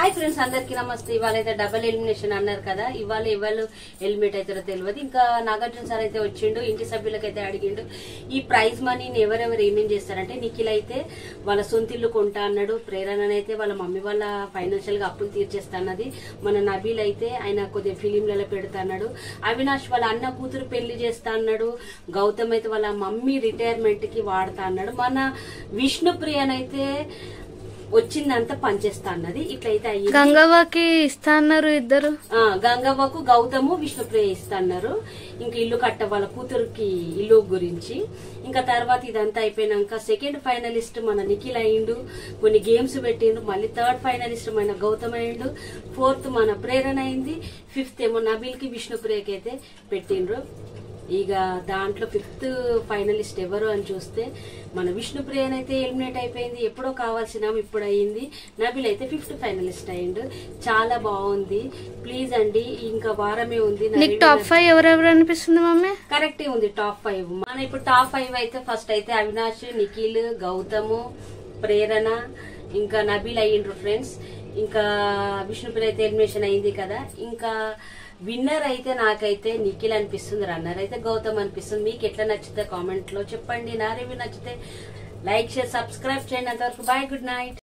Hi friends, అందరికి నమస్తే. ఇవాళ అయితే డబుల్ ఎలిమినేషన్ అన్నారు కదా, ఇవాళ ఎవరు ఎలిమినేట్ అవుతారో తెలియదు. ఇంకా నాగార్జున సార్ అయితే వచ్చిండు, ఇంటి సభ్యులకైతే అడిగిండు ఈ ప్రైజ్ మనీని ఎవరెవరు ఏమేం చేస్తారంటే, నిఖిల్ అయితే వాళ్ళ సొంతిల్లు కొంటా అన్నాడు, ప్రేరణనైతే వాళ్ళ మమ్మీ వాళ్ళ ఫైనాన్షియల్ గా అప్పులు తీర్చేస్తా అన్నది, మన నబీల్ అయితే ఆయన కొద్దిగా ఫిలింలలో పెడతా అన్నాడు, అవినాష్ వాళ్ళ అన్న కూతురు పెళ్లి చేస్తా అన్నాడు, గౌతమ్ అయితే వాళ్ళ మమ్మీ రిటైర్మెంట్ కి వాడతా అన్నాడు, మన విష్ణుప్రియనైతే వచ్చిందంతా పనిచేస్తా అన్నది. ఇట్లయితే అయ్యింది. గంగవ్వకి ఇస్తా అన్నారు ఇద్దరు, గంగవ్వకు గౌతము విష్ణుప్రియ ఇస్తా అన్నారు. ఇంకా ఇల్లు కట్ట వాళ్ళ కూతురుకి ఇల్లు గురించి. ఇంకా తర్వాత ఇదంతా అయిపోయినాక సెకండ్ ఫైనలిస్ట్ మన నిఖిల్ అయ్యిండు, కొన్ని గేమ్స్ పెట్టిండు, మళ్ళీ థర్డ్ ఫైనలిస్ట్ మన గౌతమ్ అయ్యిండు, ఫోర్త్ మన ప్రేరణ అయింది, ఫిఫ్త్ ఏమో నబీల్ కి విష్ణుప్రియకి అయితే పెట్టిండ్రు. ఇక దాంట్లో ఫిఫ్త్ ఫైనలిస్ట్ ఎవరు అని చూస్తే మన విష్ణుప్రియనైతే ఎలిమినేట్ అయిపోయింది. ఎప్పుడో కావాల్సిన ఇప్పుడు అయ్యింది. నబీల్ అయితే ఫిఫ్త్ ఫైనలిస్ట్ అయ్యిండు. చాలా బాగుంది. ప్లీజ్ అండి, ఇంకా వారమే ఉంది. టాప్ 5 ఎవరెవరు అనిపిస్తుంది మమ్మీ? కరెక్టే ఉంది, టాప్ 5. మన ఇప్పుడు టాప్ 5 అయితే ఫస్ట్ అయితే అవినాష్, నిఖిల్, గౌతము, ప్రేరణ, ఇంకా నబీల్ అయ్యిండ్రు ఫ్రెండ్స్. ఇంకా విష్ణుప్రియ అయితే ఎలిమినేషన్ అయింది కదా. ఇంకా విన్నర్ అయితే నాకైతే నిఖిల్ అనిపిస్తుంది, రన్నర్ అయితే గౌతమ్ అనిపిస్తుంది. మీకు ఎట్లా నచ్చితే కామెంట్ లో చెప్పండి. నా రివ్యూ నచ్చితే లైక్ షేర్ సబ్స్క్రైబ్ చేయండి. అంతవరకు బాయ్, గుడ్ నైట్.